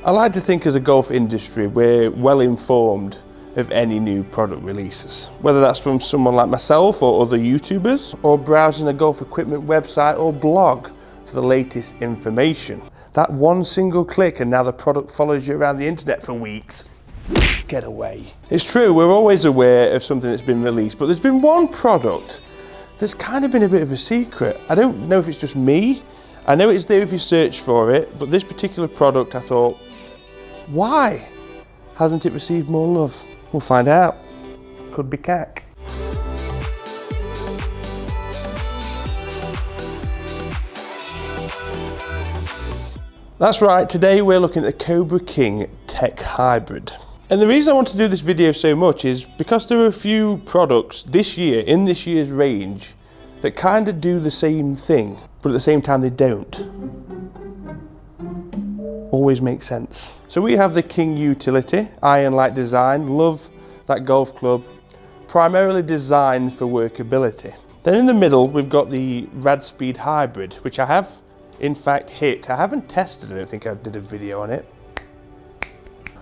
I like to think as a golf industry, we're well informed of any new product releases. Whether that's from someone like myself or other YouTubers, or browsing a golf equipment website or blog for the latest information. That one single click and now the product follows you around the internet for weeks. Get away. It's true, we're always aware of something that's been released, but there's been one product that's kind of been a bit of a secret. I don't know if it's just me. I know it's there if you search for it, but this particular product, I thought, why hasn't it received more love? We'll find out. Could be cack. That's right, today we're looking at the Cobra King Tech Hybrid. And the reason I want to do this video so much is because there are a few products this year, in this year's range, that kind of do the same thing, but at the same time they don't. Always makes sense. So we have the King Utility, iron-like design, love that golf club, primarily designed for workability. Then in the middle we've got the Radspeed Hybrid, which I have in fact hit. I haven't tested, I don't think I did a video on it.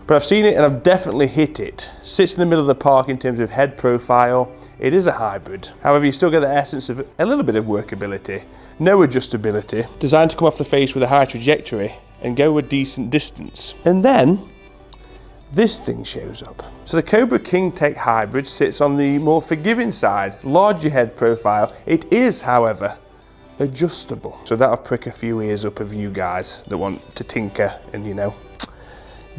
But I've seen it and I've definitely hit it. Sits in the middle of the park in terms of head profile. It is a hybrid. However, you still get the essence of a little bit of workability, no adjustability, designed to come off the face with a high trajectory and go a decent distance. And then this thing shows up. So the Cobra King Tech Hybrid sits on the more forgiving side, larger head profile. It is, however, adjustable. So that'll prick a few ears up of you guys that want to tinker and, you know,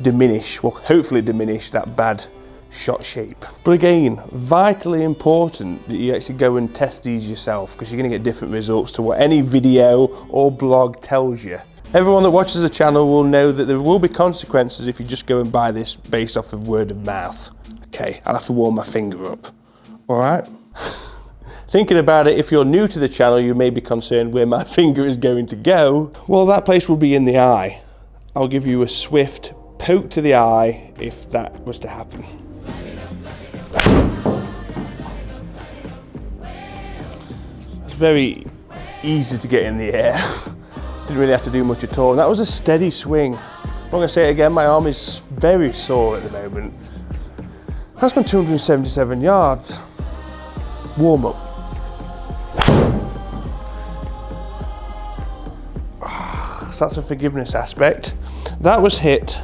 diminish, well, hopefully diminish that bad shot shape. But again, vitally important that you actually go and test these yourself, because you're going to get different results to what any video or blog tells you. Everyone that watches the channel will know that there will be consequences if you just go and buy this based off of word of mouth. Okay, I'll have to warm my finger up. All right? Thinking about it, if you're new to the channel, you may be concerned where my finger is going to go. Well, that place will be in the eye. I'll give you a swift poke to the eye if that was to happen. It's very easy to get in the air. Didn't really have to do much at all. And that was a steady swing. I'm not gonna say it again, my arm is very sore at the moment. That's gone 277 yards. Warm up. So that's a forgiveness aspect. That was hit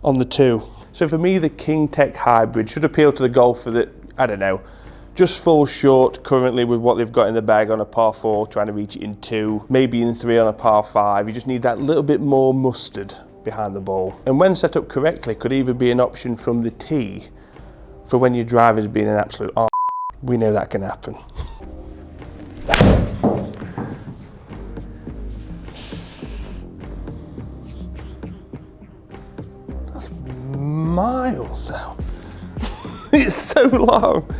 on the 2. So for me, the King Tech Hybrid should appeal to the golfer that, I don't know, just falls short currently with what they've got in the bag on a par 4, trying to reach it in 2, maybe in 3 on a par 5. You just need that little bit more mustard behind the ball. And when set up correctly, could even be an option from the tee for when your driver's being an absolute arse. We know that can happen. That's miles out. It's so long.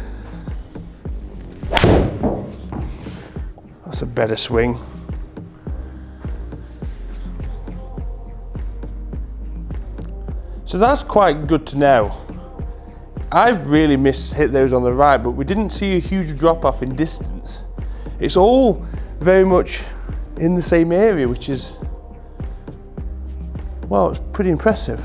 That's a better swing. So that's quite good to know. I've really hit those on the right, but we didn't see a huge drop off in distance. It's all very much in the same area, which is, well, it's pretty impressive.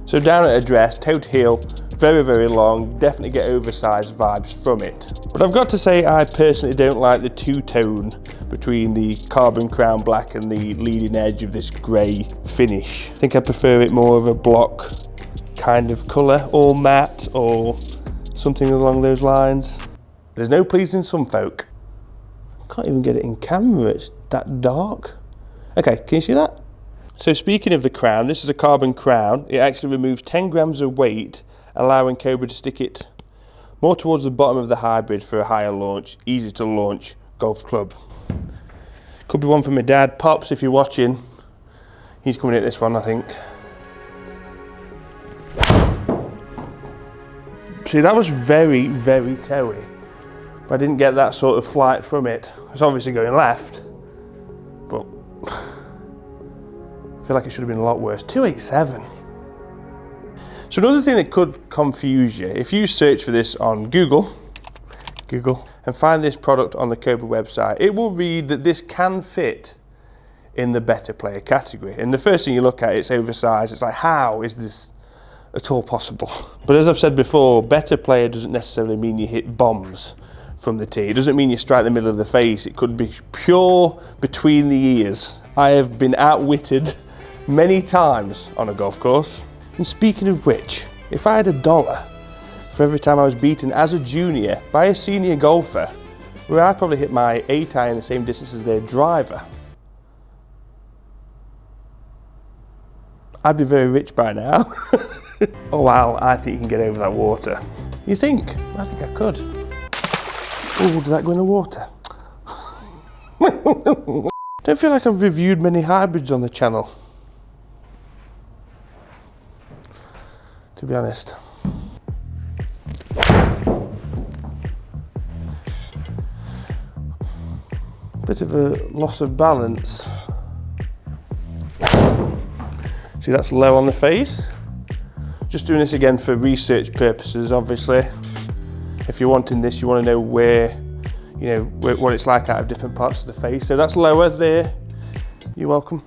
So down at address, toe to heel, very, very long, definitely get oversized vibes from it. But I've got to say, I personally don't like the two-tone between the carbon crown black and the leading edge of this grey finish. I think I prefer it more of a block kind of colour, or matte, or something along those lines. There's no pleasing some folk. Can't even get it in camera, it's that dark. Okay, can you see that? So speaking of the crown, this is a carbon crown. It actually removes 10 grams of weight, allowing Cobra to stick it more towards the bottom of the hybrid for a higher launch, easy to launch golf club. Could be one for my dad. Pops, if you're watching, he's coming at this one, I think. See, that was very, very toey. I didn't get that sort of flight from it. It's obviously going left, but I feel like it should have been a lot worse. 287. So another thing that could confuse you, if you search for this on Google, and find this product on the Cobra website, it will read that this can fit in the better player category. And the first thing you look at, it's oversized. It's like, how is this at all possible? But as I've said before, better player doesn't necessarily mean you hit bombs from the tee. It doesn't mean you strike the middle of the face. It could be pure between the ears. I have been outwitted many times on a golf course. And speaking of which, if I had $1 for every time I was beaten as a junior by a senior golfer, where I probably hit my 8-iron the same distance as their driver, I'd be very rich by now. Oh wow, I think you can get over that water. You think? I think I could. Oh, did that go in the water? Don't feel like I've reviewed many hybrids on the channel, to be honest. Bit of a loss of balance. See, that's low on the face. Just doing this again for research purposes, obviously. If you're wanting this, you want to know where, you know, what it's like out of different parts of the face. So that's lower there. You're welcome.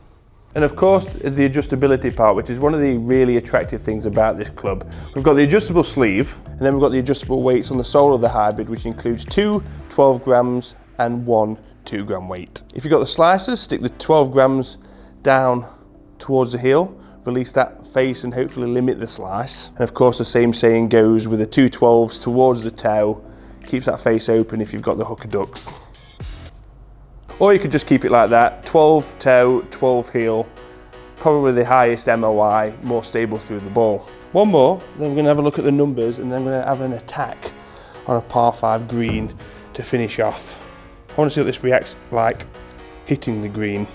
And of course, the adjustability part, which is one of the really attractive things about this club. We've got the adjustable sleeve, and then we've got the adjustable weights on the sole of the hybrid, which includes 2 12 grams and 1 2-gram weight. If you've got the slicers, stick the 12 grams down towards the heel, release that face and hopefully limit the slice. And of course the same saying goes with the 2 12s towards the toe, keeps that face open if you've got the hooker ducks. Or you could just keep it like that, 12 toe, 12 heel, probably the highest MOI, more stable through the ball. One more, then we're going to have a look at the numbers, and then we're going to have an attack on a par 5 green to finish off. I want to see what this reacts like hitting the green.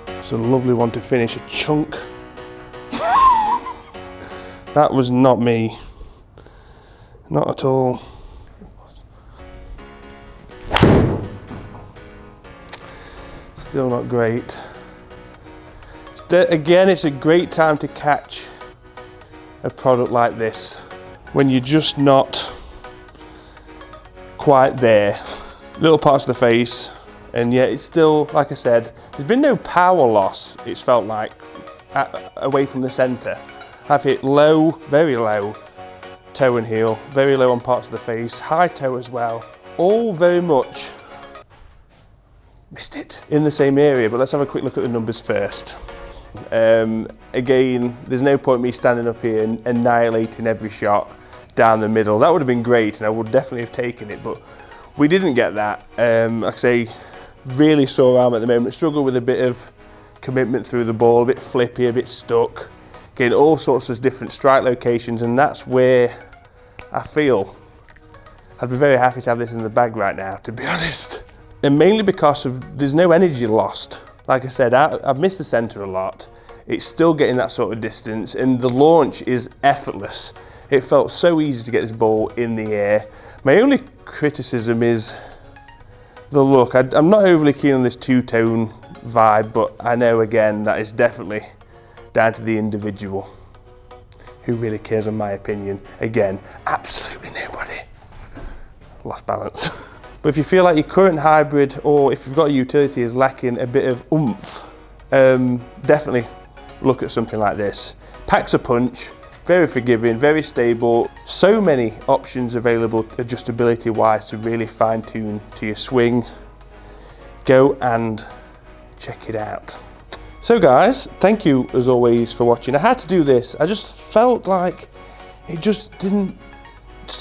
It's a lovely one to finish, a chunk. That was not me. Not at all. Still not great. Again, it's a great time to catch a product like this when you're just not quite there. Little parts of the face, and yet it's still, like I said, there's been no power loss, it's felt like, away from the centre. I've hit low, very low, toe and heel, very low on parts of the face, high toe as well, all very much missed it in the same area. But let's have a quick look at the numbers first. Again, there's no point me standing up here and annihilating every shot down the middle. That would have been great and I would definitely have taken it, but we didn't get that. Like I say, really sore arm at the moment, struggle with a bit of commitment through the ball, a bit flippy, a bit stuck, getting all sorts of different strike locations, and that's where I feel I'd be very happy to have this in the bag right now, to be honest. And mainly because of there's no energy lost. Like I said, I've missed the centre a lot. It's still getting that sort of distance, and the launch is effortless. It felt so easy to get this ball in the air. My only criticism is the look. I'm not overly keen on this two-tone vibe, but I know again that is definitely down to the individual. Who really cares on my opinion? Again, absolutely nobody. Lost balance. But if you feel like your current hybrid, or if you've got a utility, is lacking a bit of oomph, definitely look at something like this. Packs a punch, very forgiving, very stable. So many options available adjustability wise to really fine tune to your swing. Go and check it out. So guys, thank you as always for watching. I had to do this. I just felt like it just didn't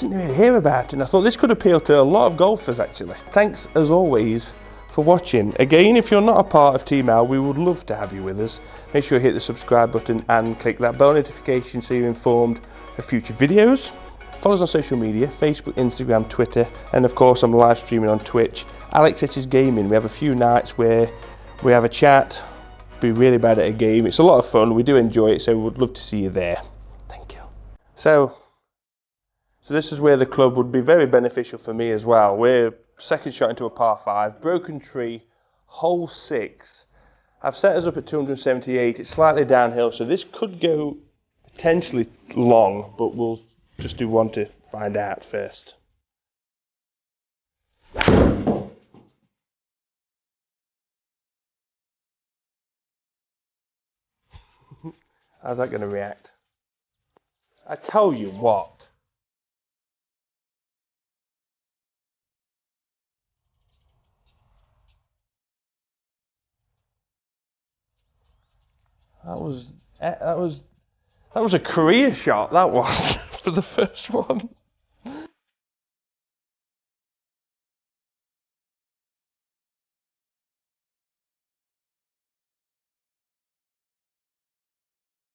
really hear about it, and I thought this could appeal to a lot of golfers actually. Thanks as always for watching. Again, if you're not a part of TEAMAL, we would love to have you with us. Make sure you hit the subscribe button and click that bell notification so you're informed of future videos. Follow us on social media, Facebook, Instagram, Twitter, and of course I'm live streaming on Twitch. Alex Etches Gaming. We have a few nights where we have a chat, be really bad at a game. It's a lot of fun, we do enjoy it, so we would love to see you there. Thank you. So this is where the club would be very beneficial for me as well. We're second shot into a par 5, broken tree, hole 6. I've set us up at 278, it's slightly downhill, so this could go potentially long, but we'll just do one to find out first. How's that going to react? I tell you what. That was a career shot, that was, for the first one.